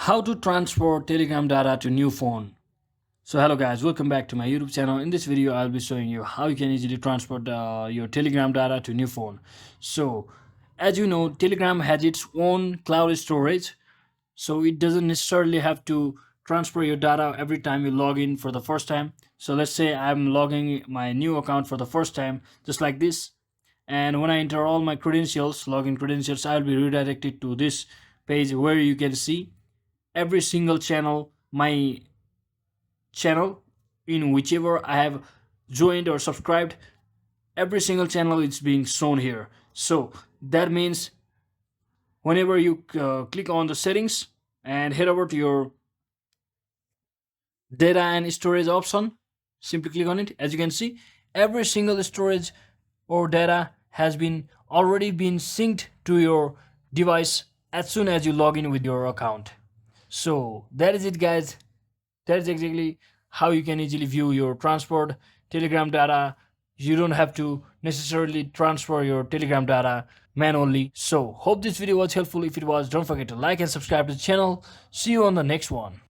How to transfer Telegram data to new phone. So hello guys, welcome back to my YouTube channel. In this video I'll be showing you how you can easily transfer your Telegram data to new phone. So as you know, Telegram has its own cloud storage, so it doesn't necessarily have to transfer your data every time you log in for the first time. So let's say I'm logging my new account for the first time, just like this, and when I enter all my credentials, login credentials, I'll be redirected to this page where you can see every single channel, my channel in whichever I have joined or subscribed, every single channel is being shown here. So that means whenever you click on the settings and head over to your data and storage option, simply click on it. As you can see, every single storage or data has been already been synced to your device as soon as you log in with your account. So that is it, guys. That is exactly how you can easily view your transport Telegram data. You don't have to necessarily transfer your Telegram data manually. So hope this video was helpful. If it was, don't forget to like and subscribe to the channel. See you on the next one.